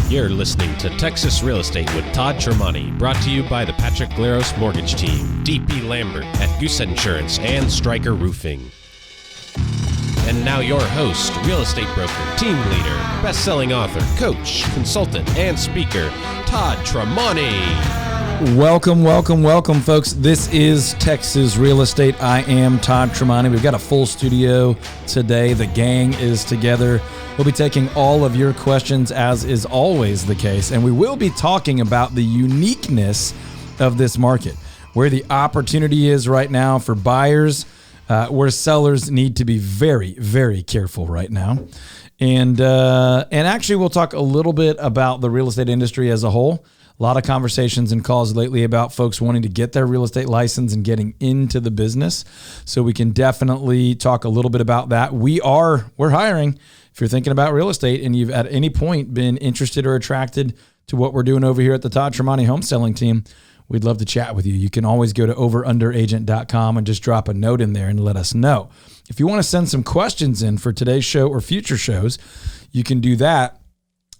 You're listening to Texas Real Estate with Todd Tramonte, brought to you by the Patrick Glaros Mortgage Team, DP Lambert at Goosehead Insurance, and Stryker Roofing. And now your host, real estate broker, team leader, best-selling author, coach, consultant, and speaker, Todd Tramonte. Welcome, folks. This is Texas Real Estate. I am Todd Tramonte. We've got a full studio today. The gang is together. We'll be taking all of your questions, as is always the case, and we will be talking about the uniqueness of this market, where the opportunity is right now for buyers, where sellers need to be very, very careful right now. And actually, we'll talk a little bit about the real estate industry as a whole. A lot of conversations and calls lately about folks wanting to get their real estate license and getting into the business. So we can definitely talk a little bit about that. We're hiring. If you're thinking about real estate and you've at any point been interested or attracted to what we're doing over here at the Todd Tramonte Home Selling Team, we'd love to chat with you. You can always go to overunderagent.com and just drop a note in there and let us know. If you want to send some questions in for today's show or future shows, you can do that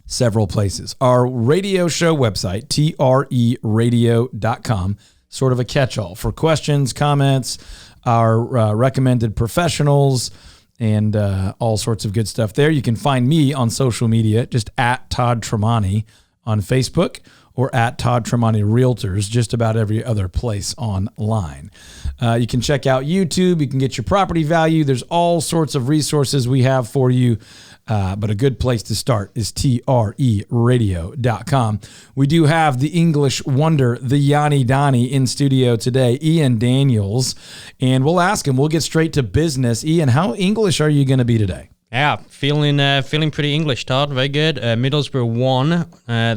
several places. Our radio show website, treradio.com, sort of a catch-all for questions, comments, our recommended professionals, and all sorts of good stuff there. You can find me on social media, just at Todd Tramonte on Facebook, or at Todd Tramonte Realtors, just about every other place online. You can check out YouTube. You can get your property value. There's all sorts of resources we have for you. But a good place to start is treradio.com. We do have the English wonder, the Yanni Donnie, in studio today, Ian Daniels, and we'll ask him. We'll get straight to business. Ian, how English are you going to be today? Yeah, feeling pretty English, Todd. Very good. Middlesbrough won.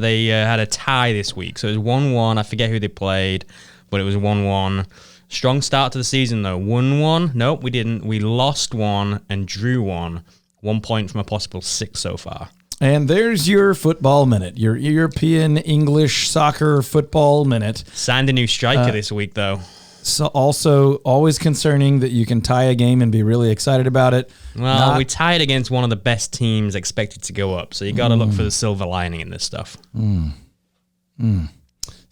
They had a tie this week, so it was 1-1. I forget who they played, but it was 1-1. Strong start to the season, though. 1-1? Nope, we didn't. We lost one and drew one. 1 point from a possible 6 so far. And there's your football minute, your European English soccer football minute. Signed a new striker this week, though. So also always concerning that you can tie a game and be really excited about it. Well, we tied against one of the best teams expected to go up, so you got to look for the silver lining in this stuff.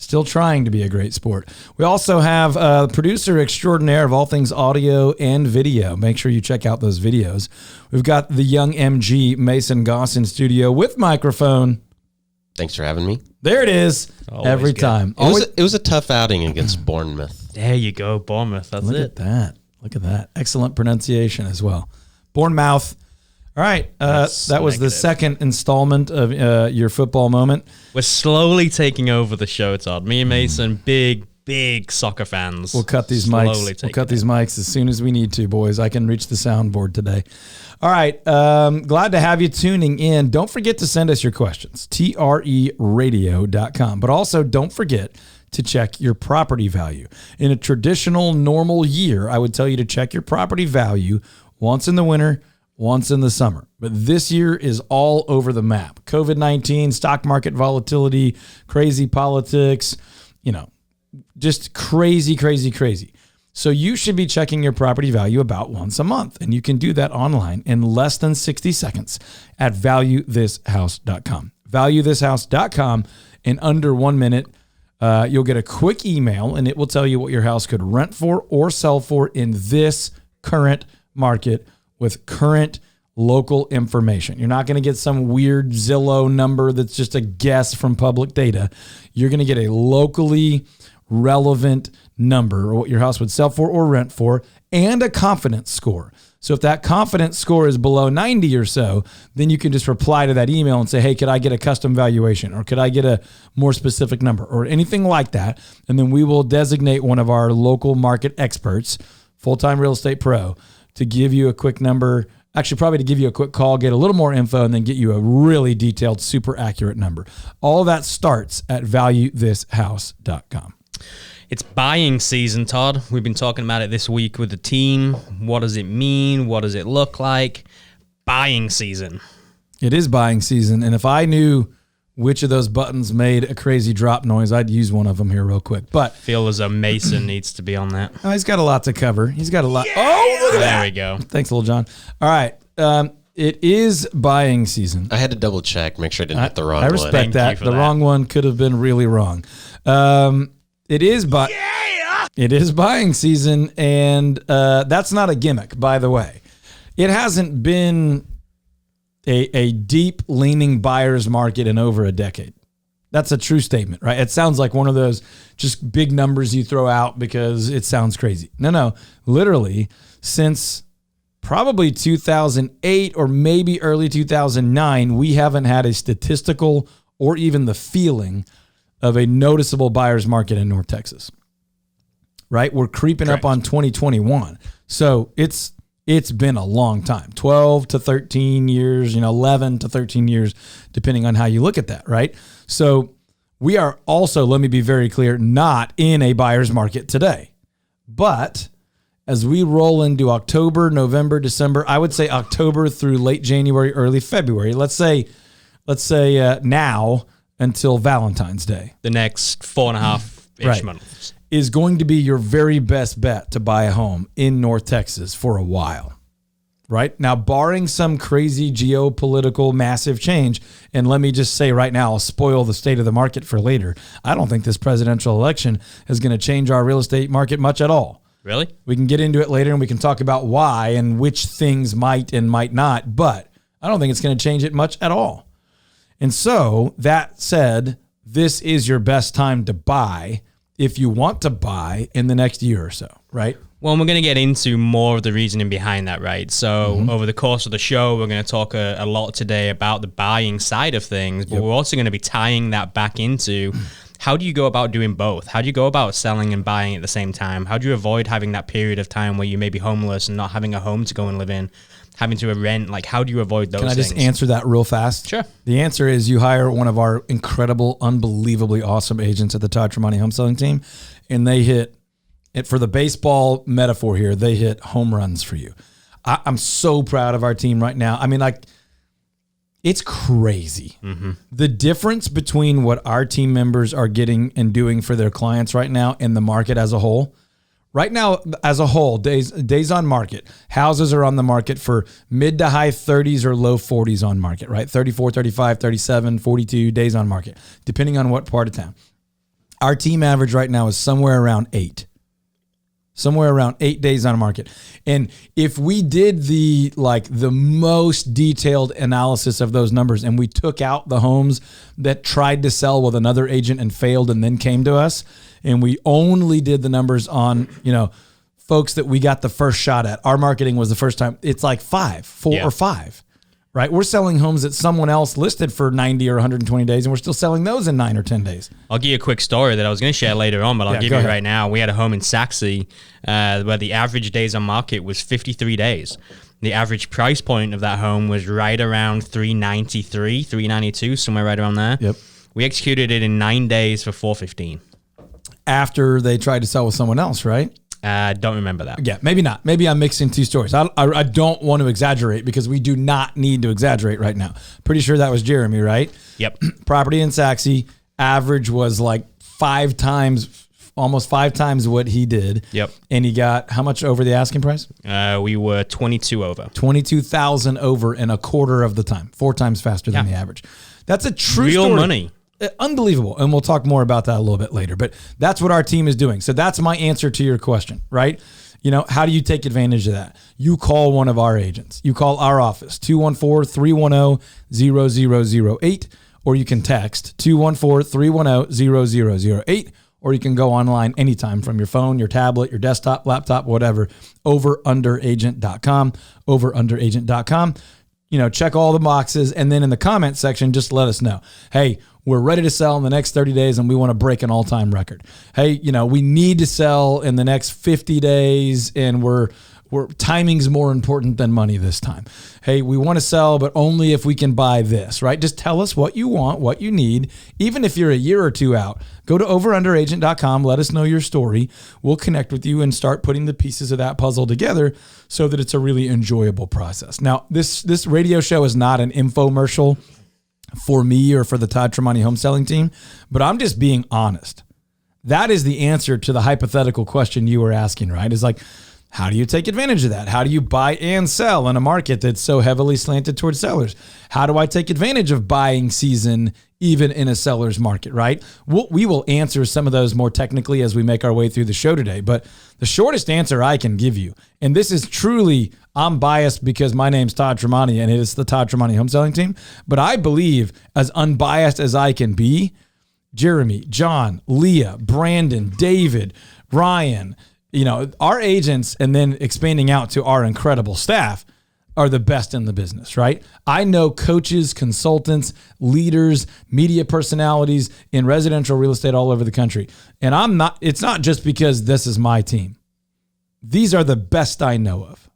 Still trying to be a great sport. We also have a producer extraordinaire of all things audio and video. Make sure you check out those videos. We've got the young MG, Mason Goss, in studio with microphone. Thanks for having me. There it is. Always every good. time. It was a tough outing against Bournemouth. There you go, Bournemouth. That's Look it. at that. Look at that. Excellent pronunciation as well. Bournemouth. All right. That was the second installment of your football moment. We're slowly taking over the show, Todd. Me and Mason, big soccer fans. We'll cut these mics. We'll cut these mics as soon as we need to, boys. I can reach the soundboard today. All right. Glad to have you tuning in. Don't forget to send us your questions. treradio.com. But also don't forget to check your property value. In a traditional normal year, I would tell you to check your property value once in the winter, once in the summer. But this year is all over the map. COVID-19, stock market volatility, crazy politics, just crazy. So you should be checking your property value about once a month. And you can do that online in less than 60 seconds at valuethishouse.com. Valuethishouse.com. In under 1 minute, you'll get a quick email and it will tell you what your house could rent for or sell for in this current market with current local information. You're not going to get some weird Zillow number that's just a guess from public data. You're going to get a locally relevant number, or what your house would sell for or rent for, and a confidence score. So if that confidence score is below 90 or so, then you can just reply to that email and say, hey, could I get a custom valuation, or could I get a more specific number, or anything like that? And then we will designate one of our local market experts, full-time real estate pro, to give you a quick number, actually probably to give you a quick call, get a little more info, and then get you a really detailed, super accurate number. All of that starts at valuethishouse.com. It's buying season, Todd. We've been talking about it this week with the team. What does it mean? What does it look like? Buying season. It is buying season, and if I knew which of those buttons made a crazy drop noise, I'd use one of them here real quick. But feel as though Mason needs to be on that. Oh, he's got a lot to cover. He's got a lot. Yeah! Oh, look at that. There we go. Thanks, Little John. All right. It is buying season. I had to double check, make sure I didn't hit the wrong one. I respect that. The wrong one could have been really wrong. It is buying season, and that's not a gimmick, by the way. It hasn't been a deep leaning buyer's market in over a decade. That's a true statement, right? It sounds like one of those just big numbers you throw out because it sounds crazy. No. Literally, since probably 2008 or maybe early 2009, we haven't had a statistical or even the feeling of a noticeable buyer's market in North Texas, right? We're creeping up on 2021. So it's been a long time, 12 to 13 years, 11 to 13 years, depending on how you look at that, right? So we are also, let me be very clear, not in a buyer's market today. But as we roll into October, November, December, I would say October through late January, early February. Let's say now until Valentine's Day. The next 4.5-ish months is going to be your very best bet to buy a home in North Texas for a while. Right? Now, barring some crazy geopolitical massive change, and let me just say right now, I'll spoil the state of the market for later. I don't think this presidential election is going to change our real estate market much at all. Really? We can get into it later and we can talk about why and which things might and might not, but I don't think it's going to change it much at all. And so that said, this is your best time to buy if you want to buy in the next year or so, right? Well, we're going to get into more of the reasoning behind that, right? So over the course of the show, we're going to talk a lot today about the buying side of things, but we're also going to be tying that back into how do you go about doing both? How do you go about selling and buying at the same time? How do you avoid having that period of time where you may be homeless and not having a home to go and live in, having to rent? Like, how do you avoid those things? Can I just answer that real fast? Sure. The answer is you hire one of our incredible, unbelievably awesome agents at the Todd Tramonte home selling team, and they hit it. For the baseball metaphor here, they hit home runs for you. I'm so proud of our team right now. I mean, like, it's crazy. The difference between what our team members are getting and doing for their clients right now and the market as a whole. Right now, as a whole, days on market, houses are on the market for mid to high 30s or low 40s on market, right? 34, 35, 37, 42 days on market, depending on what part of town. Our team average right now is somewhere around 8 days on market. And if we did the most detailed analysis of those numbers and we took out the homes that tried to sell with another agent and failed and then came to us, and we only did the numbers on, folks that we got the first shot at, our marketing was the first time, it's like 4 or 5. Right? We're selling homes that someone else listed for 90 or 120 days, and we're still selling those in 9 or 10 days. I'll give you a quick story that I was going to share later on, but I'll give you right now. We had a home in Saxe where the average days on market was 53 days. The average price point of that home was right around $393, $392, somewhere right around there. Yep. We executed it in 9 days for $415. After they tried to sell with someone else, right? Don't remember that. Yeah, maybe not. Maybe I'm mixing two stories. I don't want to exaggerate because we do not need to exaggerate right now. Pretty sure that was Jeremy, right? Yep. Property in Saxe, average was like almost 5 times what he did. Yep. And he got how much over the asking price? We were 22 over. 22,000 over in a quarter of the time, 4 times faster than the average. That's a true real story. Money. Unbelievable. And we'll talk more about that a little bit later. But that's what our team is doing. So that's my answer to your question, right? How do you take advantage of that? You call one of our agents. You call our office, 214-310-0008, or you can text 214-310-0008, or you can go online anytime from your phone, your tablet, your desktop, laptop, whatever, overunderagent.com, overunderagent.com. Check all the boxes. And then in the comment section, just let us know. Hey, we're ready to sell in the next 30 days and we want to break an all-time record. Hey, we need to sell in the next 50 days and we're timing's more important than money this time. Hey, we want to sell, but only if we can buy this, right? Just tell us what you want, what you need. Even if you're a year or two out, go to overunderagent.com. Let us know your story. We'll connect with you and start putting the pieces of that puzzle together so that it's a really enjoyable process. Now, this radio show is not an infomercial for me or for the Todd Tramonte home selling team, but I'm just being honest. That is the answer to the hypothetical question you were asking, right? Is like, How do you take advantage of that? How do you buy and sell in a market that's so heavily slanted towards sellers? How do I take advantage of buying season even in a seller's market, right? We will answer some of those more technically as we make our way through the show today. But the shortest answer I can give you, and this is truly, I'm biased because my name's Todd Tramonte and it is the Todd Tramonte Home Selling Team. But I believe, as unbiased as I can be, Jeremy, John, Leah, Brandon, David, Ryan, our agents, and then expanding out to our incredible staff, are the best in the business, right? I know coaches, consultants, leaders, media personalities in residential real estate all over the country. And it's not just because this is my team. These are the best I know of,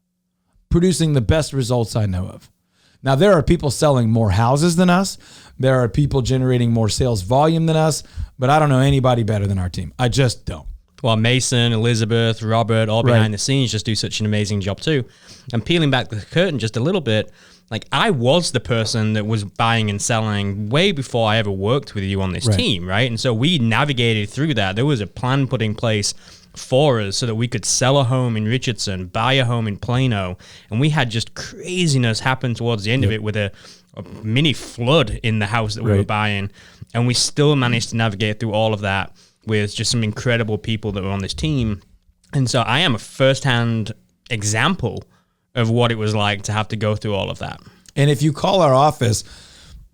producing the best results I know of. Now, there are people selling more houses than us. There are people generating more sales volume than us, but I don't know anybody better than our team. I just don't. Well, Mason, Elizabeth, Robert, all behind the scenes just do such an amazing job too. And peeling back the curtain just a little bit, like I was the person that was buying and selling way before I ever worked with you on this team, right? And so we navigated through that. There was a plan put in place for us so that we could sell a home in Richardson, buy a home in Plano, and we had just craziness happen towards the end of it with a mini flood in the house that we were buying, and we still managed to navigate through all of that with just some incredible people that were on this team. And so I am a firsthand example of what it was like to have to go through all of that. And if you call our office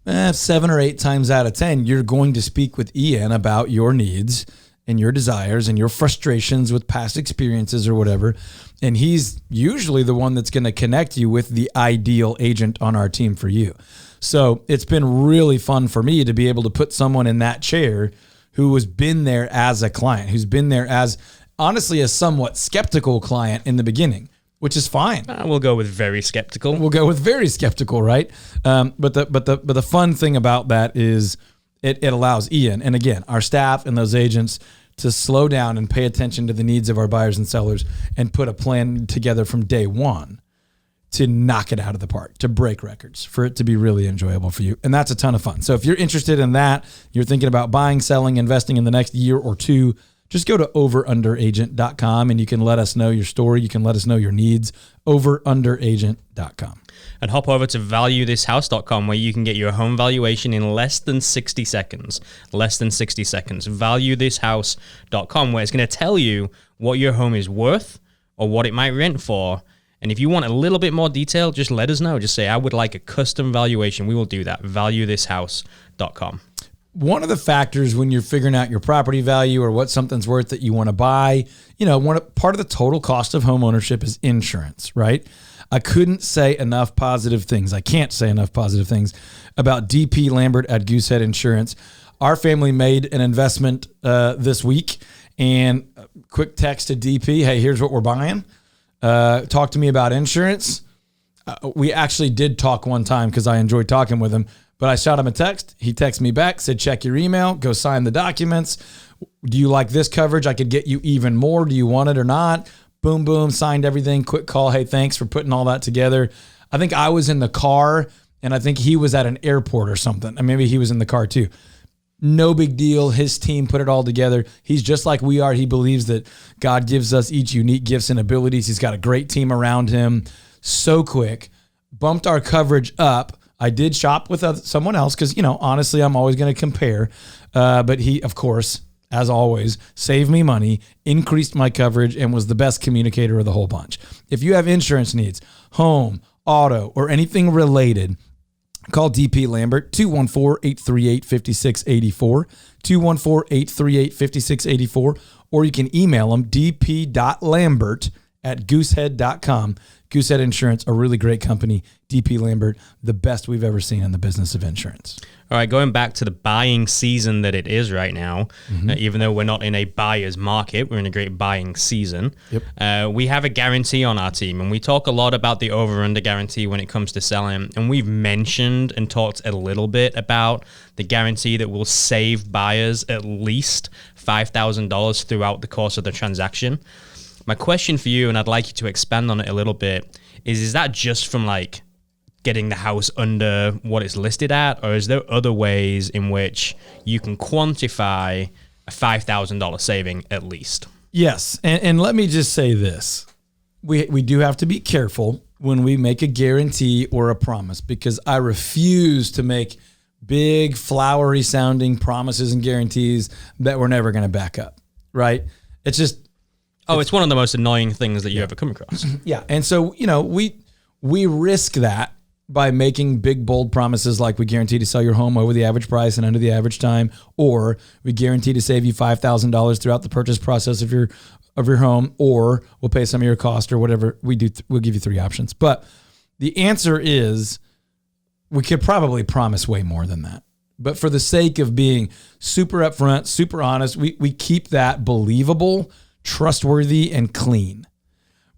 7 or 8 times out of 10, you're going to speak with Ian about your needs and your desires and your frustrations with past experiences or whatever. And he's usually the one that's going to connect you with the ideal agent on our team for you. So it's been really fun for me to be able to put someone in that chair who has been there as a client, who's been there as, honestly, a somewhat skeptical client in the beginning, which is fine. We'll go with very skeptical. We'll go with very skeptical, right? But the fun thing about that is it allows Ian, and again, our staff and those agents, to slow down and pay attention to the needs of our buyers and sellers and put a plan together from day one to knock it out of the park, to break records, for it to be really enjoyable for you. And that's a ton of fun. So if you're interested in that, you're thinking about buying, selling, investing in the next year or two, just go to overunderagent.com and you can let us know your story. You can let us know your needs. Overunderagent.com. And hop over to valuethishouse.com where you can get your home valuation in less than 60 seconds. Less than 60 seconds. Valuethishouse.com, where it's going to tell you what your home is worth or what it might rent for. And if you want a little bit more detail, just let us know. Just say, I would like a custom valuation. We will do that. Valuethishouse.com. One of the factors when you're figuring out your property value or what something's worth that you want to buy, part of the total cost of home ownership is insurance, right? I couldn't say enough positive things. I can't say enough positive things about DP Lambert at Goosehead Insurance. Our family made an investment this week, and quick text to DP, hey, here's what we're buying. Talk to me about insurance. We actually did talk one time because I enjoyed talking with him, but I shot him a text. He texted me back, said, check your email, go sign the documents. Do you like this coverage? I could get you even more. Do you want it or not? Boom, boom, signed everything. Quick call. Hey, thanks for putting all that together. I think I was in the car and I think he was at an airport or something. And maybe he was in the car too. No big deal. His team put it all together. He's just like we are. He believes that God gives us each unique gifts and abilities. He's got a great team around him. So quick. Bumped our coverage up. I did shop with someone else because, honestly, I'm always going to compare. But he, of course, as always, saved me money, increased my coverage, and was the best communicator of the whole bunch. If you have insurance needs, home, auto, or anything related, call DP Lambert, 214-838-5684, 214-838-5684, or you can email him, dp.lambert@goosehead.com. Goosehead Insurance, a really great company. DP Lambert, the best we've ever seen in the business of insurance. All right, going back to the buying season that it is right now, even though we're not in a buyer's market, we're in a great buying season. Yep. We have a guarantee on our team, and we talk a lot about the over-under guarantee when it comes to selling. And we've mentioned and talked a little bit about the guarantee that will save buyers at least $5,000 throughout the course of the transaction. My question for you, and I'd like you to expand on it a little bit, is that just from like getting the house under what it's listed at, or is there other ways in which you can quantify a $5,000 saving at least? Yes, and let me just say this. we do have to be careful when we make a guarantee or a promise, because I refuse to make big, flowery sounding promises and guarantees that we're never going to back up, right? It's just... It's one of the most annoying things that you ever come across. Yeah. And so, we risk that by making big, bold promises like we guarantee to sell your home over the average price and under the average time, or we guarantee to save you $5,000 throughout the purchase process of your home, or we'll pay some of your cost or whatever we do. We'll give you 3 options. But the answer is we could probably promise way more than that. But for the sake of being super upfront, super honest, we keep that believable, trustworthy, and clean.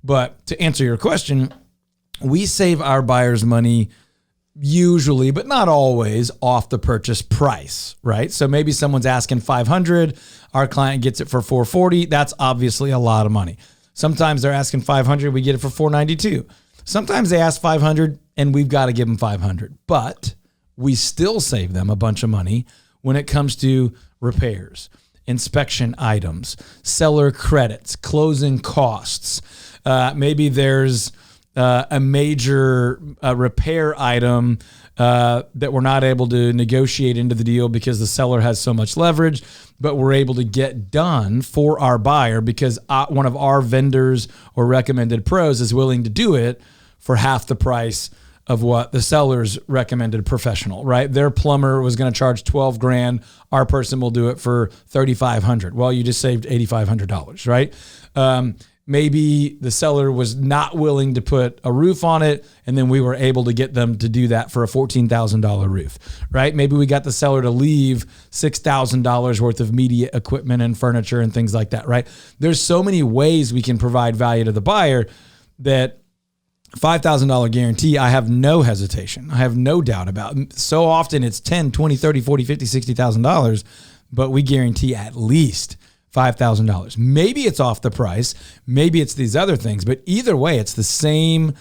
But to answer your question, we save our buyers money usually, but not always, off the purchase price, right? So maybe someone's asking $500, our client gets it for $440. That's obviously a lot of money. Sometimes they're asking $500, we get it for $492. Sometimes they ask $500 and we've got to give them $500, but we still save them a bunch of money when it comes to repairs, inspection items, seller credits, closing costs. Maybe there's a major repair item that we're not able to negotiate into the deal because the seller has so much leverage, but we're able to get done for our buyer because one of our vendors or recommended pros is willing to do it for half the price of what the seller's recommended professional, right? Their plumber was going to charge $12,000. Our person will do it for $3,500. Well, you just saved $8,500, right? Maybe the seller was not willing to put a roof on it, and then we were able to get them to do that for a $14,000 roof, right? Maybe we got the seller to leave $6,000 worth of media equipment and furniture and things like that, right? There's so many ways we can provide value to the buyer that $5,000 guarantee, I have no hesitation. I have no doubt about it. So often it's $10, $20, $30, $40, $50, $60,000, but we guarantee at least $5,000. Maybe it's off the price. Maybe it's these other things, but either way, it's the same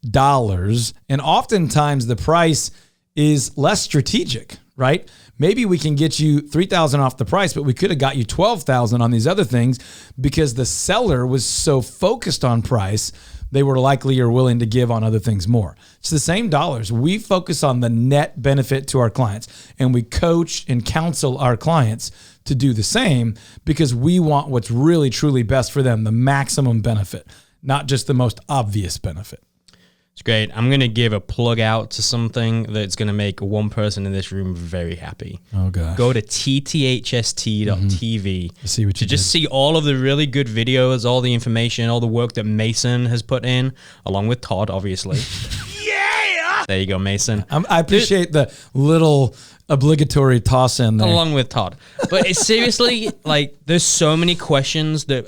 dollars. And oftentimes the price is less strategic, right? Maybe we can get you $3,000 off the price, but we could have got you $12,000 on these other things because the seller was so focused on price, they were likely or willing to give on other things more. It's the same dollars. We focus on the net benefit to our clients, and we coach and counsel our clients to do the same because we want what's really, truly best for them, the maximum benefit, not just the most obvious benefit. It's great. I'm going to give a plug out to something that's going to make one person in this room very happy. Oh, gosh. Go to tthst.tv See what you to just see all of the really good videos, all the information, all the work that Mason has put in, along with Todd, obviously. Yeah! There you go, Mason. I appreciate the little obligatory toss in there. Along with Todd. But it's seriously, like, there's so many questions that,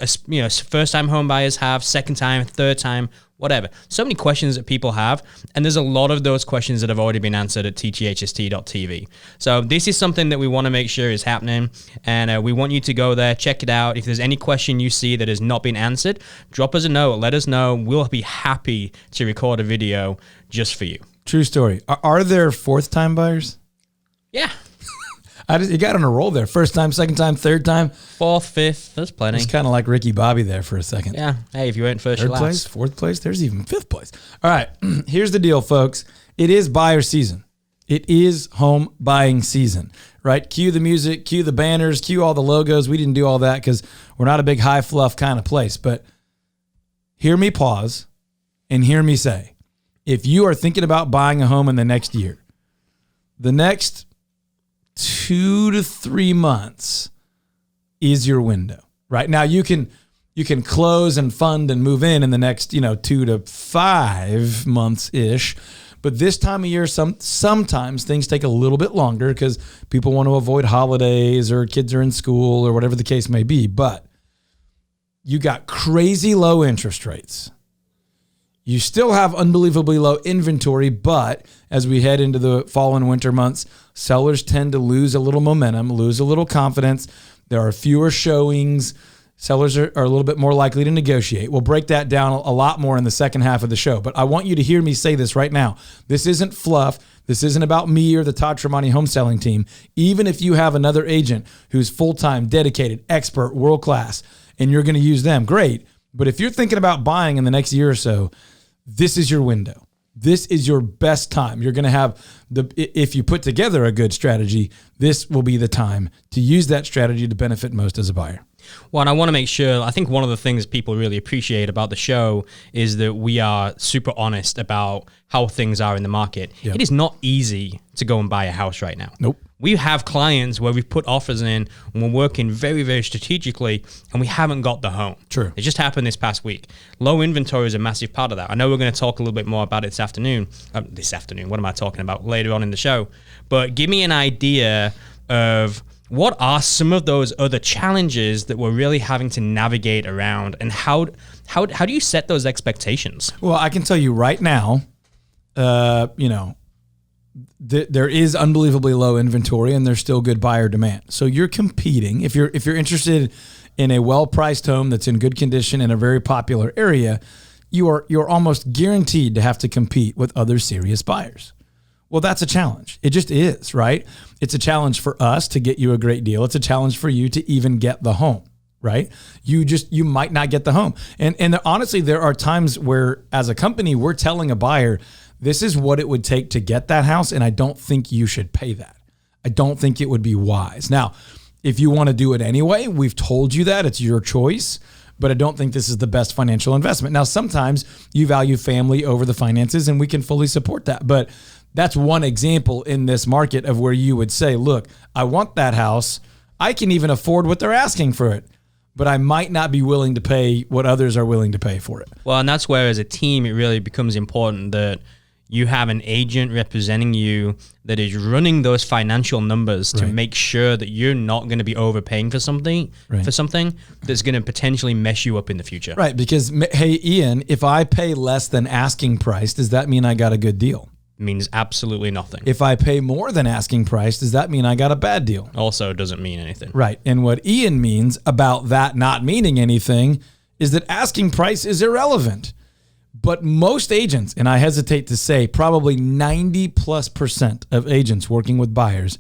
first-time home buyers have, second time, third time, whatever. So many questions that people have, and there's a lot of those questions that have already been answered at tthst.tv. So this is something that we want to make sure is happening, and we want you to go there, check it out. If there's any question you see that has not been answered, drop us a note, let us know. We'll be happy to record a video just for you. True story. Are there fourth-time buyers? Yeah. You got on a roll there. First time, second time, third time. Fourth, fifth, there's plenty. It's kind of like Ricky Bobby there for a second. Yeah. Hey, if you went first, third you're place, last. fourth place, there's even fifth place. All right, here's the deal, folks. It is buyer season. It is home buying season, right? Cue the music, cue the banners, cue all the logos. We didn't do all that because we're not a big high fluff kind of place. But hear me pause and hear me say, if you are thinking about buying a home in the next year, the next 2 to 3 months is your window, right? Now you can close and fund and move in the next, 2 to 5 months ish. But this time of year, sometimes things take a little bit longer because people want to avoid holidays or kids are in school or whatever the case may be. But you got crazy low interest rates. You still have unbelievably low inventory, but as we head into the fall and winter months, sellers tend to lose a little momentum, lose a little confidence. There are fewer showings. Sellers are a little bit more likely to negotiate. We'll break that down a lot more in the second half of the show, but I want you to hear me say this right now. This isn't fluff. This isn't about me or the Todd Tramonte home selling team. Even if you have another agent who's full-time, dedicated, expert, world-class, and you're going to use them, great. But if you're thinking about buying in the next year or so, this is your window. This is your best time. You're going to have if you put together a good strategy, this will be the time to use that strategy to benefit most as a buyer. Well, and I want to make sure, I think one of the things people really appreciate about the show is that we are super honest about how things are in the market. Yep. It is not easy to go and buy a house right now. Nope. We have clients where we've put offers in and we're working very, very strategically and we haven't got the home. True. It just happened this past week. Low inventory is a massive part of that. I know we're going to talk a little bit more about it this afternoon. What am I talking about? Later on in the show. But give me an idea of what are some of those other challenges that we're really having to navigate around, and how do you set those expectations? Well, I can tell you right now, there is unbelievably low inventory and there's still good buyer demand. So you're competing. If you're interested in a well-priced home that's in good condition in a very popular area, you're almost guaranteed to have to compete with other serious buyers. Well, that's a challenge. It just is, right? It's a challenge for us to get you a great deal. It's a challenge for you to even get the home, right? You might not get the home. And honestly, there are times where as a company, we're telling a buyer, this is what it would take to get that house, and I don't think you should pay that. I don't think it would be wise. Now, if you want to do it anyway, we've told you that. It's your choice, but I don't think this is the best financial investment. Now, sometimes you value family over the finances, and we can fully support that. But that's one example in this market of where you would say, look, I want that house. I can even afford what they're asking for it, but I might not be willing to pay what others are willing to pay for it. Well, and that's where as a team, it really becomes important that you have an agent representing you that is running those financial numbers to make sure that you're not going to be overpaying for something that's going to potentially mess you up in the future. Right, because, hey, Ian, if I pay less than asking price, does that mean I got a good deal? Means absolutely nothing. If I pay more than asking price, does that mean I got a bad deal? Also doesn't mean anything. Right, and what Ian means about that not meaning anything is that asking price is irrelevant. But most agents, and I hesitate to say probably 90+% of agents working with buyers,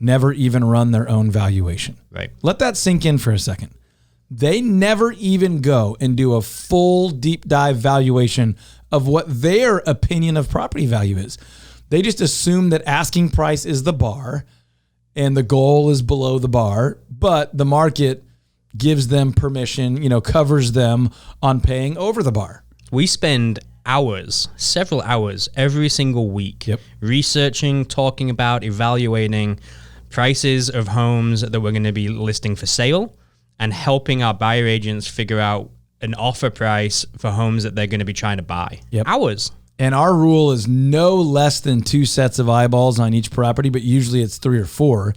never even run their own valuation. Right. Let that sink in for a second. They never even go and do a full deep dive valuation of what their opinion of property value is. They just assume that asking price is the bar and the goal is below the bar, but the market gives them permission, covers them on paying over the bar. We spend hours, several hours every single week researching, talking about, evaluating prices of homes that we're going to be listing for sale and helping our buyer agents figure out an offer price for homes that they're going to be trying to buy. Hours. And our rule is no less than 2 sets of eyeballs on each property, but usually it's 3 or 4.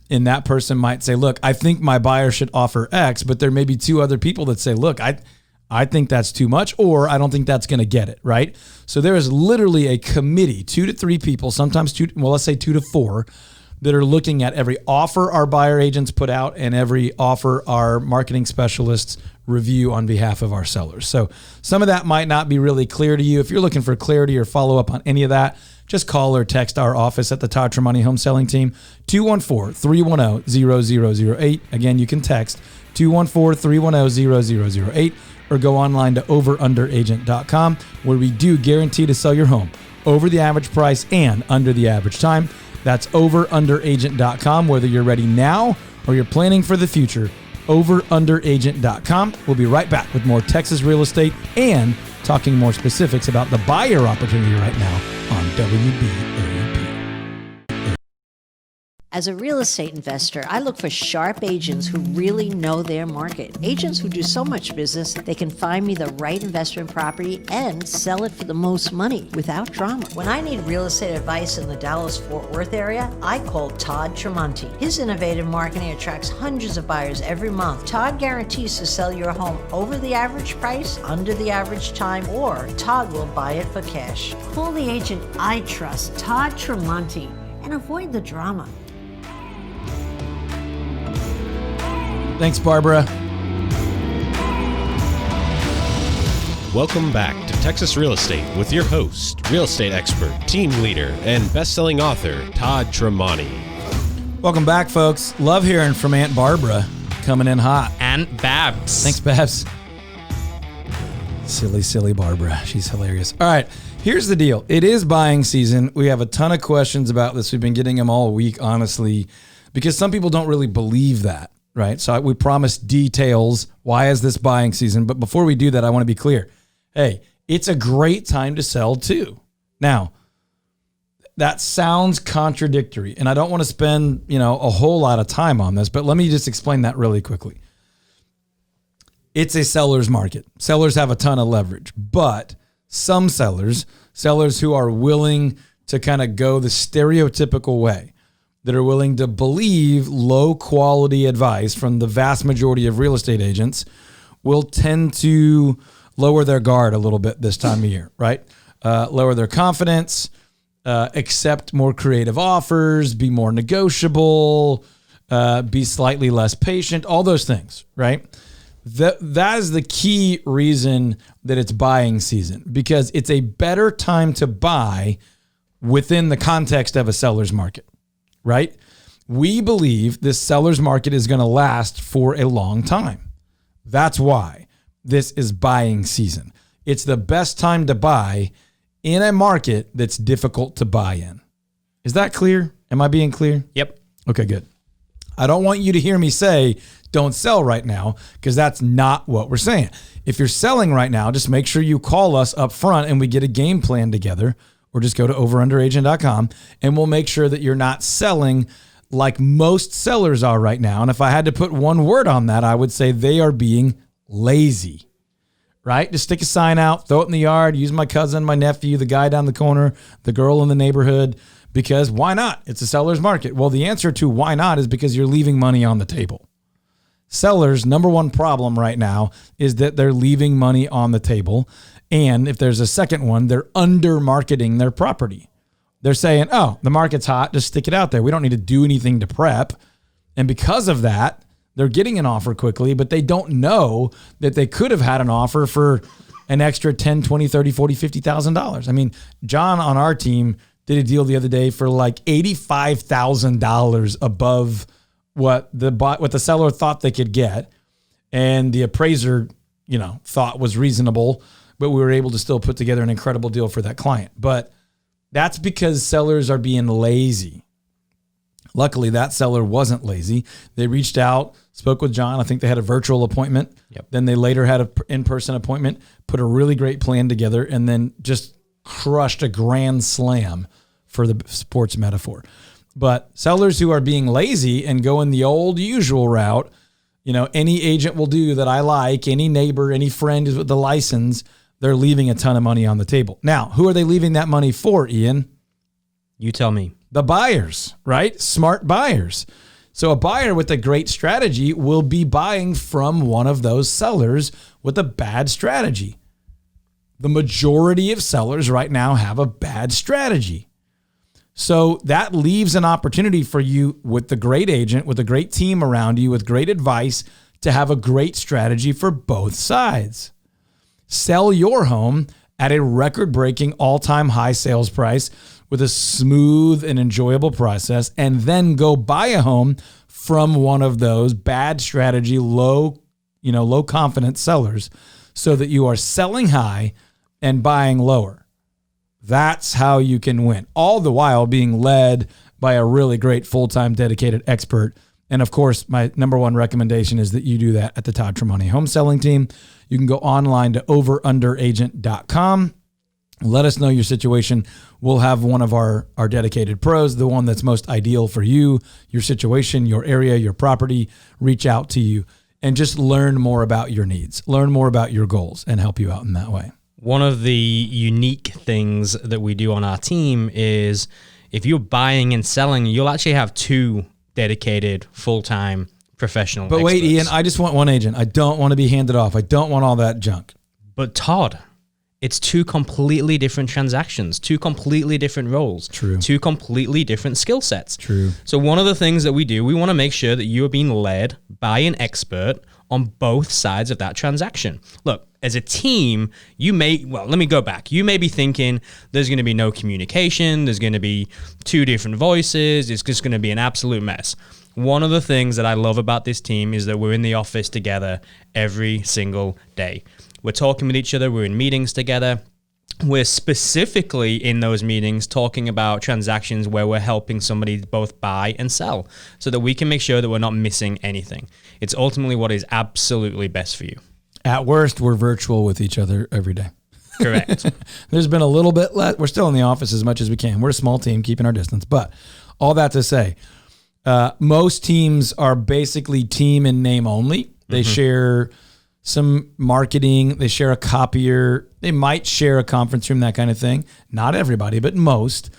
And that person might say, look, I think my buyer should offer X, but there may be 2 other people that say, look, I think that's too much, or I don't think that's going to get it, right? So there is literally a committee, 2 to 3 people, sometimes let's say 2 to 4, that are looking at every offer our buyer agents put out and every offer our marketing specialists review on behalf of our sellers. So some of that might not be really clear to you. If you're looking for clarity or follow up on any of that, just call or text our office at the Todd Tramonte Home Selling Team, 214-310-0008. Again, you can text 214-310-0008 or go online to overunderagent.com, where we do guarantee to sell your home over the average price and under the average time. That's overunderagent.com, whether you're ready now or you're planning for the future. Overunderagent.com. We'll be right back with more Texas real estate and talking more specifics about the buyer opportunity right now on WBAP. As a real estate investor, I look for sharp agents who really know their market. Agents who do so much business, they can find me the right investment property and sell it for the most money without drama. When I need real estate advice in the Dallas-Fort Worth area, I call Todd Tramonte. His innovative marketing attracts hundreds of buyers every month. Todd guarantees to sell your home over the average price, under the average time, or Todd will buy it for cash. Call the agent I trust, Todd Tramonte, and avoid the drama. Thanks, Barbara. Welcome back to Texas Real Estate with your host, real estate expert, team leader, and best-selling author, Todd Tramonte. Welcome back, folks. Love hearing from Aunt Barbara coming in hot. Aunt Babs. Thanks, Babs. Silly Barbara. She's hilarious. All right, here's the deal. It is buying season. We have a ton of questions about this. We've been getting them all week, honestly, because some people don't really believe that, right? So we promised details. Why is this buying season? But before we do that, I want to be clear. Hey, it's a great time to sell too. Now, that sounds contradictory, and I don't want to spend, a whole lot of time on this, but let me just explain that really quickly. It's a seller's market. Sellers have a ton of leverage, but some sellers who are willing to kind of go the stereotypical way, that are willing to believe low quality advice from the vast majority of real estate agents, will tend to lower their guard a little bit this time of year, right? Lower their confidence, accept more creative offers, be more negotiable, be slightly less patient, all those things, right? That is the key reason that it's buying season, because it's a better time to buy within the context of a seller's market, right? We believe this seller's market is going to last for a long time. That's why this is buying season. It's the best time to buy in a market that's difficult to buy in. Is that clear? Am I being clear? Yep. Okay, good. I don't want you to hear me say, don't sell right now, because that's not what we're saying. If you're selling right now, just make sure you call us up front and we get a game plan together, or just go to overunderagent.com and we'll make sure that you're not selling like most sellers are right now. And if I had to put one word on that, I would say they are being lazy, right? Just stick a sign out, throw it in the yard, use my cousin, my nephew, the guy down the corner, the girl in the neighborhood, because why not? It's a seller's market. Well, the answer to why not is because you're leaving money on the table. Sellers' number one problem right now is that they're leaving money on the table. And if there's a second one, they're under marketing their property. They're saying, oh, the market's hot, just stick it out there. We don't need to do anything to prep. And because of that, they're getting an offer quickly, but they don't know that they could have had an offer for an extra $10, $20, $30, $40, $50,000. I mean, John on our team did a deal the other day for like $85,000 above what the seller thought they could get, and the appraiser, thought was reasonable, but we were able to still put together an incredible deal for that client. But that's because sellers are being lazy. Luckily, that seller wasn't lazy. They reached out, spoke with John. I think they had a virtual appointment. Yep. Then they later had an in-person appointment, put a really great plan together, and then just crushed a grand slam, for the sports metaphor. But sellers who are being lazy and going the old usual route, any agent will do that I like, any neighbor, any friend with the license, they're leaving a ton of money on the table. Now, who are they leaving that money for, Ian? You tell me. The buyers, right? Smart buyers. So a buyer with a great strategy will be buying from one of those sellers with a bad strategy. The majority of sellers right now have a bad strategy. So that leaves an opportunity for you with the great agent, with a great team around you, with great advice, to have a great strategy for both sides. Sell your home at a record-breaking all-time high sales price with a smooth and enjoyable process, and then go buy a home from one of those bad strategy, low confidence sellers, so that you are selling high and buying lower. That's how you can win, all the while being led by a really great full-time dedicated expert. And of course, my number one recommendation is that you do that at the Todd Tramonte Home Selling Team. You can go online to overunderagent.com. Let us know your situation. We'll have one of our dedicated pros, the one that's most ideal for you, your situation, your area, your property, reach out to you and just learn more about your needs, learn more about your goals, and help you out in that way. One of the unique things that we do on our team is if you're buying and selling, you'll actually have two dedicated full-time professional experts. Wait, Ian, I just want one agent. I don't want to be handed off. I don't want all that junk. But Todd, it's two completely different transactions, two completely different roles, True. Two completely different skill sets. True. So one of the things that we do, we want to make sure that you are being led by an expert on both sides of that transaction. Look, as a team, let me go back. You may be thinking there's going to be no communication, there's going to be two different voices, it's just going to be an absolute mess. One of the things that I love about this team is that we're in the office together every single day. We're talking with each other. We're in meetings together. We're specifically in those meetings talking about transactions where we're helping somebody both buy and sell so that we can make sure that we're not missing anything. It's ultimately what is absolutely best for you. At worst, we're virtual with each other every day. Correct. There's been a little bit less. We're still in the office as much as we can. We're a small team, keeping our distance. But all that to say, most teams are basically team in name only. They share some marketing. They share a copier. They might share a conference room, that kind of thing. Not everybody, but most.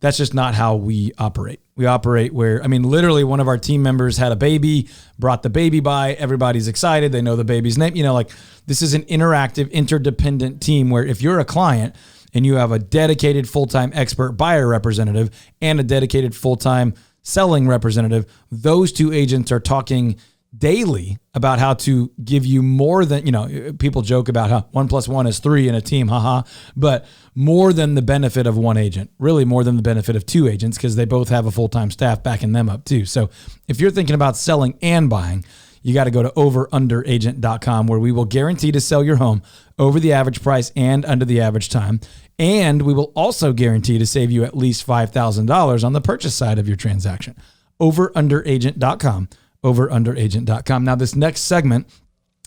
That's just not how we operate. We operate where, I mean, literally one of our team members had a baby, brought the baby by. Everybody's excited. They know the baby's name. You know, like this is an interactive, interdependent team where if you're a client and you have a dedicated full-time expert buyer representative and a dedicated full-time selling representative, those two agents are talking daily about how to give you more than, you know, people joke about how 1 + 1 is 3 in a team, haha, but more than the benefit of one agent, really more than the benefit of two agents because they both have a full-time staff backing them up too. So if you're thinking about selling and buying, you got to go to overunderagent.com where we will guarantee to sell your home over the average price and under the average time. And we will also guarantee to save you at least $5,000 on the purchase side of your transaction. Overunderagent.com. Overunderagent.com. Now, this next segment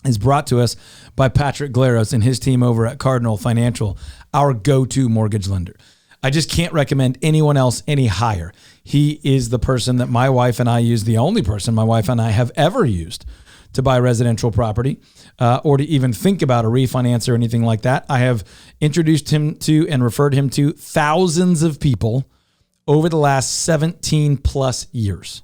is brought to us by Patrick Glaros and his team over at Cardinal Financial, our go-to mortgage lender. I just can't recommend anyone else any higher. He is the person that my wife and I use, the only person my wife and I have ever used to buy residential property or to even think about a refinance or anything like that. I have introduced him to and referred him to thousands of people over the last 17 plus years.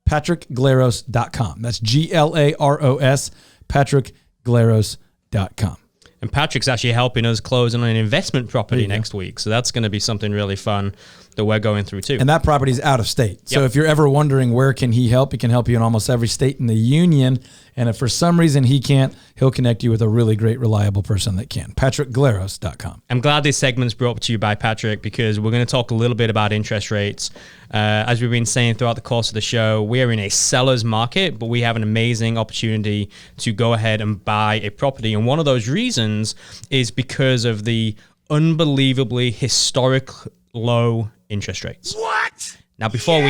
PatrickGlaros.com. That's Glaros, PatrickGlaros.com. And Patrick's actually helping us close on an investment property next week. So that's going to be something really fun that we're going through too. And that property is out of state. So if you're ever wondering where can he help, he can help you in almost every state in the union. And if for some reason he can't, he'll connect you with a really great, reliable person that can. PatrickGlaros.com. I'm glad this segment's brought to you by Patrick because we're going to talk a little bit about interest rates. As we've been saying throughout the course of the show, we are in a seller's market, but we have an amazing opportunity to go ahead and buy a property. And one of those reasons is because of the unbelievably historic low interest rates. What? Now, before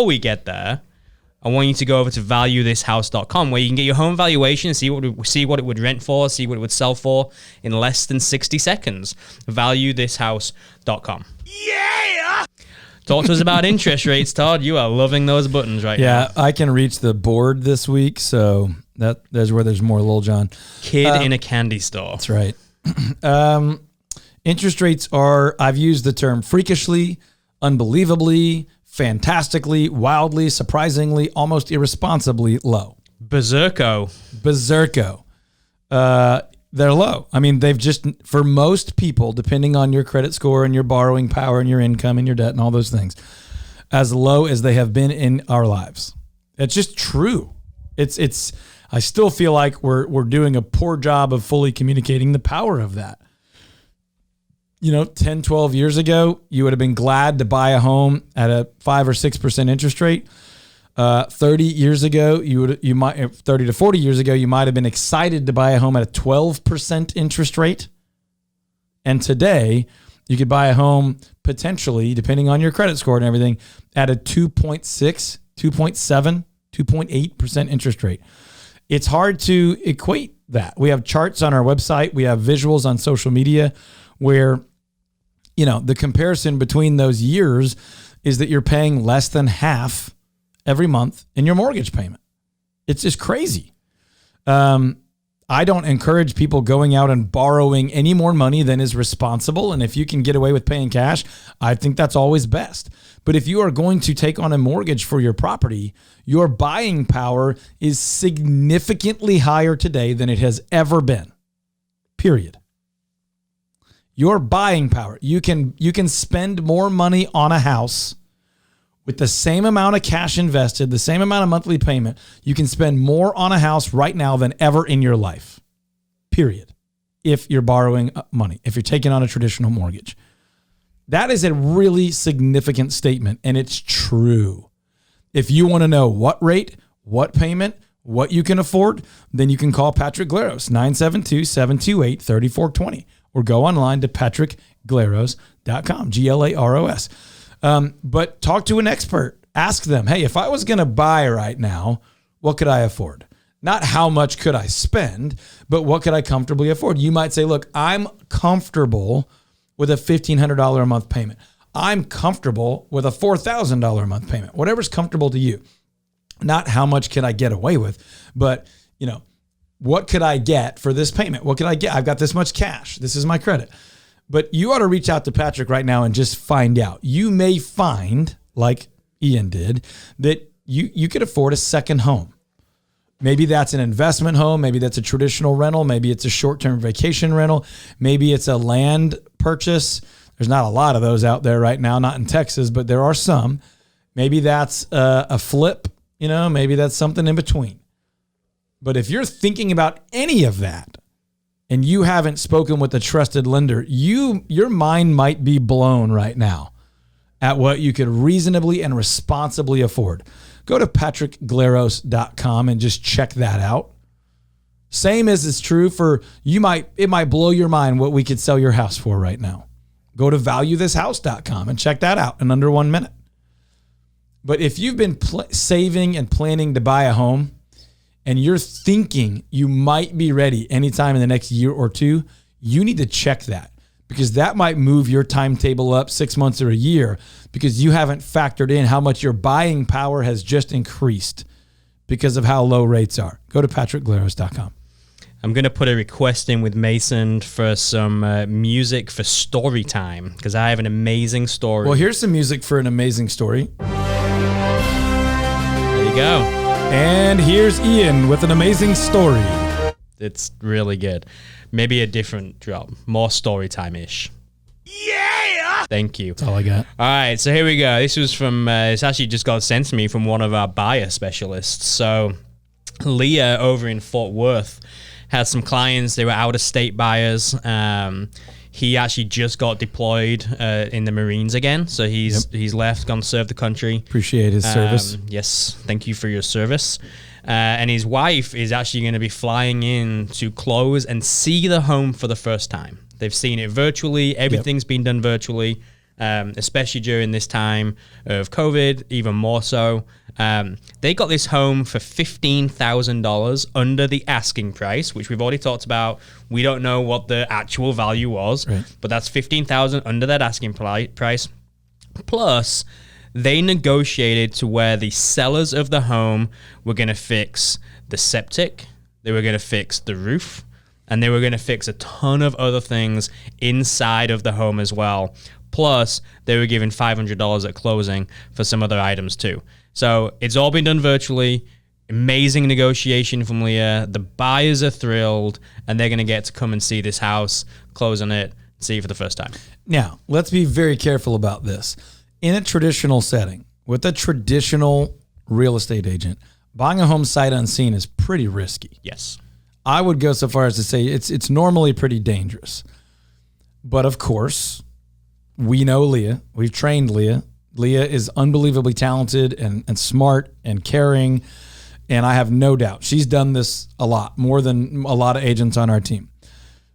we get there, I want you to go over to valuethishouse.com where you can get your home valuation, see what it would rent for, see what it would sell for in less than 60 seconds. Valuethishouse.com. Yeah! Talk to us about interest rates, Todd. You are loving those buttons right now. Yeah, I can reach the board this week, so there's where there's more Lil Jon. Kid in a candy store. That's right. Interest rates are, I've used the term freakishly, unbelievably, fantastically, wildly, surprisingly, almost irresponsibly low. Berserko. They're low. I mean, they've just, for most people, depending on your credit score and your borrowing power and your income and your debt and all those things, as low as they have been in our lives. It's just true. It's. I still feel like we're doing a poor job of fully communicating the power of that. 10, 12 years ago, you would have been glad to buy a home at a 5 or 6% interest rate. 30 years ago, 30 to 40 years ago, you might have been excited to buy a home at a 12% interest rate. And today, you could buy a home potentially, depending on your credit score and everything, at a 2.6, 2.7, 2.8% interest rate. It's hard to equate that. We have charts on our website. We have visuals on social media where, the comparison between those years is that you're paying less than half every month in your mortgage payment. It's just crazy. I don't encourage people going out and borrowing any more money than is responsible. And if you can get away with paying cash, I think that's always best. But if you are going to take on a mortgage for your property, your buying power is significantly higher today than it has ever been. Period. Your buying power. You can spend more money on a house with the same amount of cash invested, the same amount of monthly payment. You can spend more on a house right now than ever in your life. Period. If you're borrowing money, if you're taking on a traditional mortgage. That is a really significant statement, and it's true. If you want to know what rate, what payment, what you can afford, then you can call Patrick Glaros, 972-728-3420, or go online to patrickglaros.com, Glaros. But talk to an expert. Ask them, hey, if I was going to buy right now, what could I afford? Not how much could I spend, but what could I comfortably afford? You might say, look, I'm comfortable with a $1,500 a month payment. I'm comfortable with a $4,000 a month payment, whatever's comfortable to you. Not how much can I get away with, but what could I get for this payment? What could I get? I've got this much cash. This is my credit. But you ought to reach out to Patrick right now and just find out. You may find, like Ian did, that you could afford a second home. Maybe that's an investment home. Maybe that's a traditional rental. Maybe it's a short-term vacation rental. Maybe it's a land purchase. There's not a lot of those out there right now, not in Texas, but there are some. Maybe that's a flip. Maybe that's something in between. But if you're thinking about any of that and you haven't spoken with a trusted lender, your mind might be blown right now at what you could reasonably and responsibly afford. Go to patrickglaros.com and just check that out. Same as is true for it might blow your mind what we could sell your house for right now. Go to valuethishouse.com and check that out in under 1 minute. But if you've been saving and planning to buy a home and you're thinking you might be ready anytime in the next year or two, you need to check that, because that might move your timetable up 6 months or a year because you haven't factored in how much your buying power has just increased because of how low rates are. Go to patrickglaros.com. I'm going to put a request in with Mason for some music for story time, because I have an amazing story. Well, here's some music for an amazing story. There you go. And here's Ian with an amazing story. It's really good. Maybe a different drop. More story time-ish. Yeah! Thank you. That's all I got. All right, so here we go. This was from, it's actually just got sent to me from one of our buyer specialists. So Leah over in Fort Worth had some clients. They were out-of-state buyers. He actually just got deployed in the Marines again. So he's left, gone to serve the country. Appreciate his service. Yes, thank you for your service. And his wife is actually going to be flying in to close and see the home for the first time. They've seen it virtually. Everything's been done virtually, especially during this time of COVID, even more so. They got this home for $15,000 under the asking price, which we've already talked about. We don't know what the actual value was, right, but that's $15,000 under that asking price. Plus, they negotiated to where the sellers of the home were going to fix the septic, they were going to fix the roof, and they were going to fix a ton of other things inside of the home as well. Plus, they were giving $500 at closing for some other items too. So it's all been done virtually. Amazing negotiation from Leah. The buyers are thrilled, and they're going to get to come and see this house, close on it, see it for the first time. Now, let's be very careful about this. In a traditional setting, with a traditional real estate agent, buying a home sight unseen is pretty risky. Yes. I would go so far as to say it's normally pretty dangerous. But of course, we know Leah. We've trained Leah. Leah is unbelievably talented and smart and caring, and I have no doubt she's done this a lot, more than a lot of agents on our team.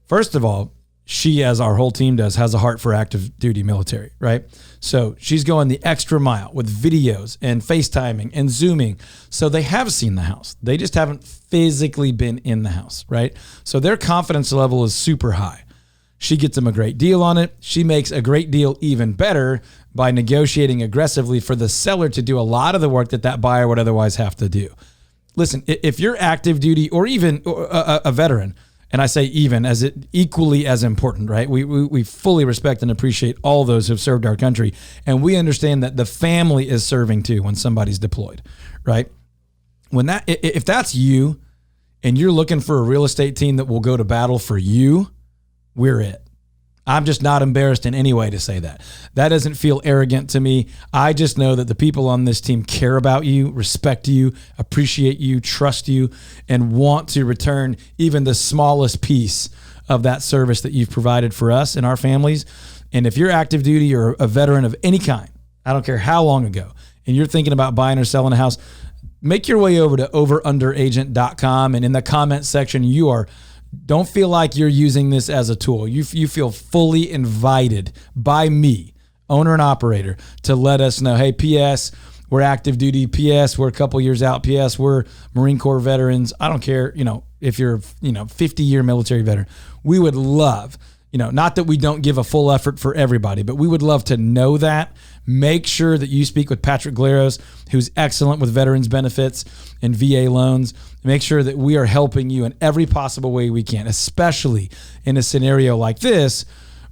First of all, she, as our whole team does, has a heart for active duty military, right? So she's going the extra mile with videos and FaceTiming and Zooming. So they have seen the house. They just haven't physically been in the house, right? So their confidence level is super high. She gets them a great deal on it. She makes a great deal even better by negotiating aggressively for the seller to do a lot of the work that buyer would otherwise have to do. Listen, if you're active duty or even a veteran, and I say even as it equally as important, right? We fully respect and appreciate all those who've served our country. And we understand that the family is serving too when somebody's deployed, right? If that's you and you're looking for a real estate team that will go to battle for you, we're it. I'm just not embarrassed in any way to say that. That doesn't feel arrogant to me. I just know that the people on this team care about you, respect you, appreciate you, trust you, and want to return even the smallest piece of that service that you've provided for us and our families. And if you're active duty or a veteran of any kind, I don't care how long ago, and you're thinking about buying or selling a house, make your way over to overunderagent.com, and in the comment section, don't feel like you're using this as a tool. You feel fully invited by me, owner and operator, to let us know, hey, P.S., we're active duty. P.S., we're a couple years out. P.S., we're Marine Corps veterans. I don't care, if you're, 50-year military veteran. We would love, not that we don't give a full effort for everybody, but we would love to know that. Make sure that you speak with Patrick Glaros, who's excellent with veterans benefits and VA loans. Make sure that we are helping you in every possible way we can, especially in a scenario like this,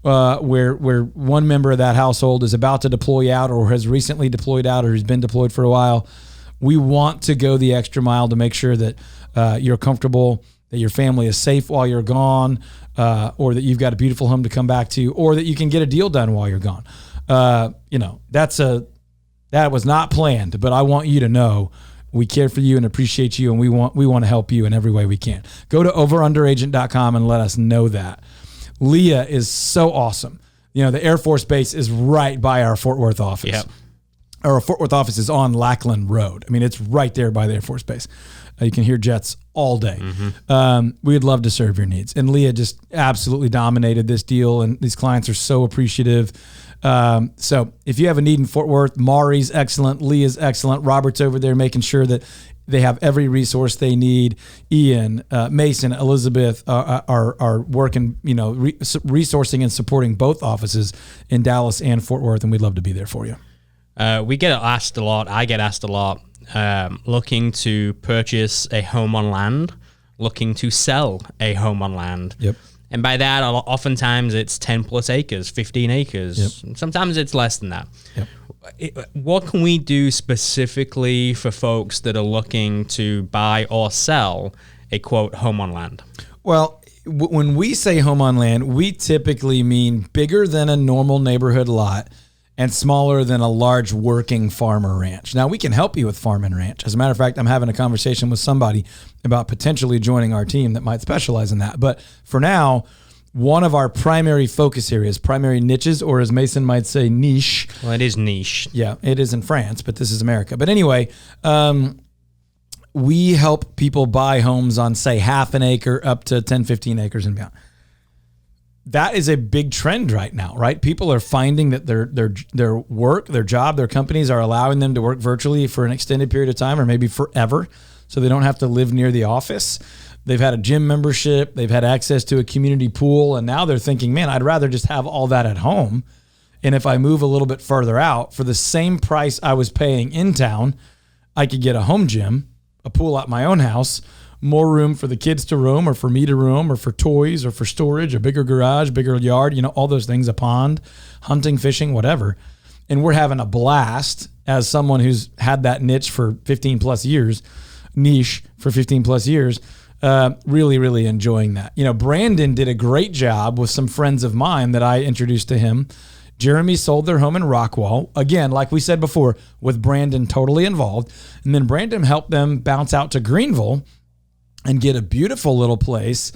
where one member of that household is about to deploy out or has recently deployed out or has been deployed for a while. We want to go the extra mile to make sure that you're comfortable, that your family is safe while you're gone, or that you've got a beautiful home to come back to, or that you can get a deal done while you're gone. That was not planned, but I want you to know we care for you and appreciate you, and we want to help you in every way we can. Go to overunderagent.com and let us know that. Leah is so awesome. The Air Force Base is right by our Fort Worth office. Yep. Our Fort Worth office is on Lackland Road. I mean, it's right there by the Air Force Base. You can hear jets all day. Mm-hmm. We'd love to serve your needs. And Leah just absolutely dominated this deal, and these clients are so appreciative. So if you have a need in Fort Worth, Mari's excellent, Leah's excellent, Robert's over there making sure that they have every resource they need. Ian, Mason, Elizabeth are working, resourcing and supporting both offices in Dallas and Fort Worth, and we'd love to be there for you. We get asked a lot. I get asked a lot. Looking to purchase a home on land, looking to sell a home on land. Yep. And by that, oftentimes it's 10 plus acres, 15 acres. Yep. Sometimes it's less than that. Yep. What can we do specifically for folks that are looking to buy or sell a, quote, home on land? Well, when we say home on land, we typically mean bigger than a normal neighborhood lot and smaller than a large working farm or ranch. Now, we can help you with farm and ranch. As a matter of fact, I'm having a conversation with somebody about potentially joining our team that might specialize in that. But for now, one of our primary focus areas, primary niches, or as Mason might say, niche. Well, it is niche. Yeah, it is in France, but this is America. But anyway, we help people buy homes on, say, half an acre up to 10, 15 acres and beyond. That is a big trend right now, right? People are finding that their work, their job, their companies are allowing them to work virtually for an extended period of time or maybe forever, so they don't have to live near the office. They've had a gym membership, they've had access to a community pool, and now they're thinking, man, I'd rather just have all that at home. And if I move a little bit further out, for the same price I was paying in town, I could get a home gym, a pool at my own house, more room for the kids to roam or for me to roam or for toys or for storage, a bigger garage, bigger yard, all those things, a pond, hunting, fishing, whatever. And we're having a blast as someone who's had that niche for 15 plus years, really, really enjoying that. Brandon did a great job with some friends of mine that I introduced to him. Jeremy sold their home in Rockwall. Again, like we said before, with Brandon totally involved. And then Brandon helped them bounce out to Greenville and get a beautiful little place.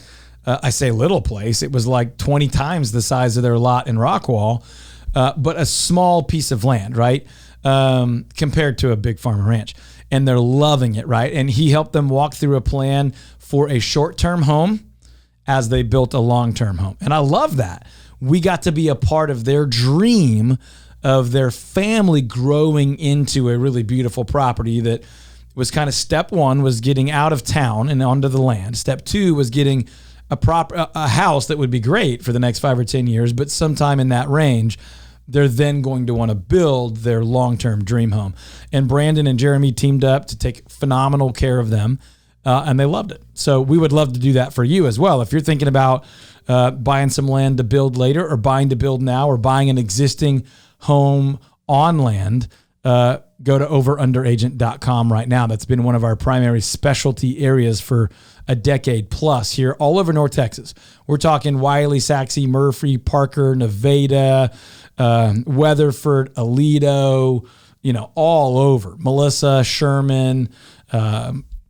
I say little place. It was like 20 times the size of their lot in Rockwall, but a small piece of land, right? Compared to a big farm and ranch. And they're loving it, right? And he helped them walk through a plan for a short-term home as they built a long-term home. And I love that. We got to be a part of their dream of their family growing into a really beautiful property that was kind of step one was getting out of town and onto the land. Step two was getting a house that would be great for the next 5 or 10 years, but sometime in that range, they're then going to want to build their long-term dream home. And Brandon and Jeremy teamed up to take phenomenal care of them, and they loved it. So we would love to do that for you as well. If you're thinking about buying some land to build later or buying to build now or buying an existing home on land, go to overunderagent.com right now. That's been one of our primary specialty areas for a decade plus here all over North Texas. We're talking Wiley, Saxe, Murphy, Parker, Nevada, Weatherford, Aledo, all over. Melissa, Sherman,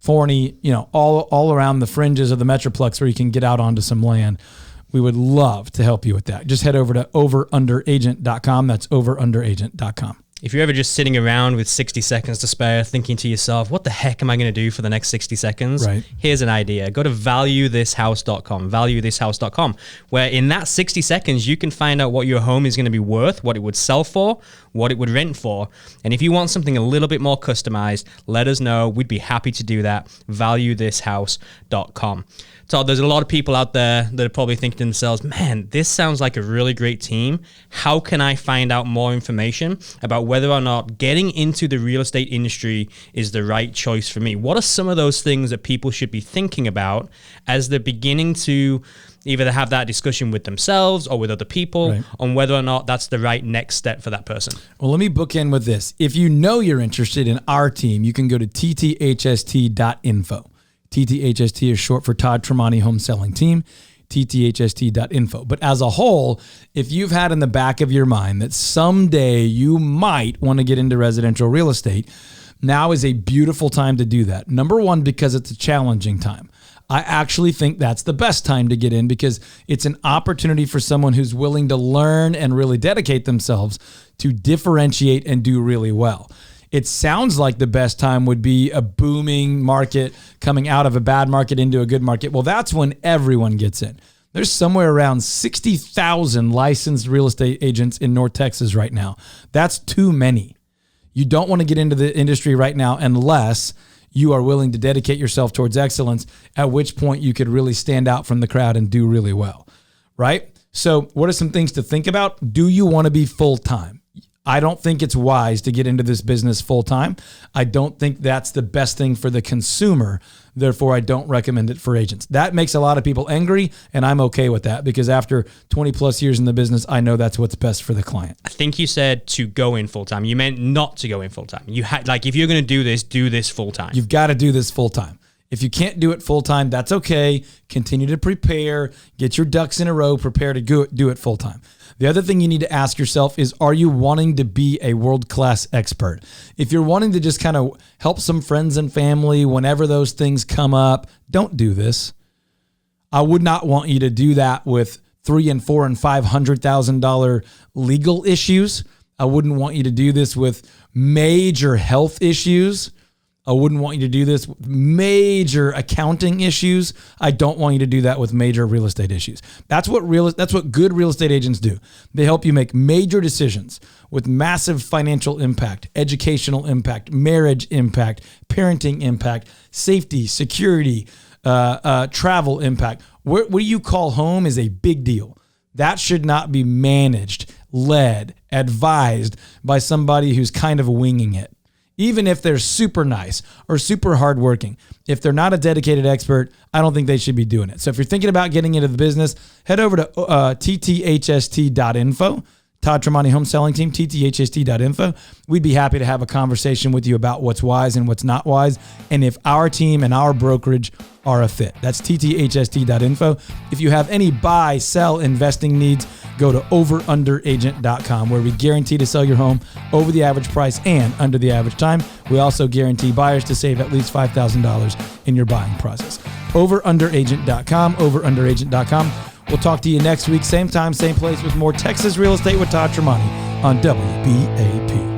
Forney, all around the fringes of the Metroplex where you can get out onto some land. We would love to help you with that. Just head over to overunderagent.com. That's overunderagent.com. if you're ever just sitting around with 60 seconds to spare, thinking to yourself, what the heck am I going to do for the next 60 seconds? Right. Here's an idea. Go to valuethishouse.com, where in that 60 seconds, you can find out what your home is going to be worth, what it would sell for, what it would rent for. And if you want something a little bit more customized, let us know. We'd be happy to do that. Valuethishouse.com. Todd, there's a lot of people out there that are probably thinking to themselves, man, this sounds like a really great team. How can I find out more information about whether or not getting into the real estate industry is the right choice for me? What are some of those things that people should be thinking about as they're beginning to either have that discussion with themselves or with other people on whether or not that's the right next step for that person? Well, let me bookend with this. If you know you're interested in our team, you can go to tthst.info. TTHST is short for Todd Tramonte Home Selling Team, tthst.info. But as a whole, if you've had in the back of your mind that someday you might want to get into residential real estate, now is a beautiful time to do that. Number one, because it's a challenging time. I actually think that's the best time to get in because it's an opportunity for someone who's willing to learn and really dedicate themselves to differentiate and do really well. It sounds like the best time would be a booming market coming out of a bad market into a good market. Well, that's when everyone gets in. There's somewhere around 60,000 licensed real estate agents in North Texas right now. That's too many. You don't want to get into the industry right now unless you are willing to dedicate yourself towards excellence, at which point you could really stand out from the crowd and do really well, right? So what are some things to think about? Do you want to be full-time? I don't think it's wise to get into this business full-time. I don't think that's the best thing for the consumer. Therefore, I don't recommend it for agents. That makes a lot of people angry, and I'm okay with that because after 20 plus years in the business, I know that's what's best for the client. I think you said to go in full-time. You meant not to go in full-time. You had if you're going to do this full-time. You've got to do this full-time. If you can't do it full-time, that's okay. Continue to prepare, get your ducks in a row, prepare to do it full-time. The other thing you need to ask yourself is, are you wanting to be a world-class expert? If you're wanting to just kind of help some friends and family whenever those things come up, don't do this. I would not want you to do that with $300,000 and $400,000 and $500,000 legal issues. I wouldn't want you to do this with major health issues. I wouldn't want you to do this with major accounting issues. I don't want you to do that with major real estate issues. That's what good real estate agents do. They help you make major decisions with massive financial impact, educational impact, marriage impact, parenting impact, safety, security, travel impact. What you call home is a big deal. That should not be managed, led, advised by somebody who's kind of winging it. Even if they're super nice or super hardworking, if they're not a dedicated expert, I don't think they should be doing it. So if you're thinking about getting into the business, head over to tthst.info, Todd Tramonte Home Selling Team, tthst.info. We'd be happy to have a conversation with you about what's wise and what's not wise, and if our team and our brokerage are a fit. That's tthst.info. If you have any buy, sell, investing needs, go to overunderagent.com, where we guarantee to sell your home over the average price and under the average time. We also guarantee buyers to save at least $5,000 in your buying process. Overunderagent.com, overunderagent.com. We'll talk to you next week, same time, same place, with more Texas Real Estate with Todd Tramonte on WBAP.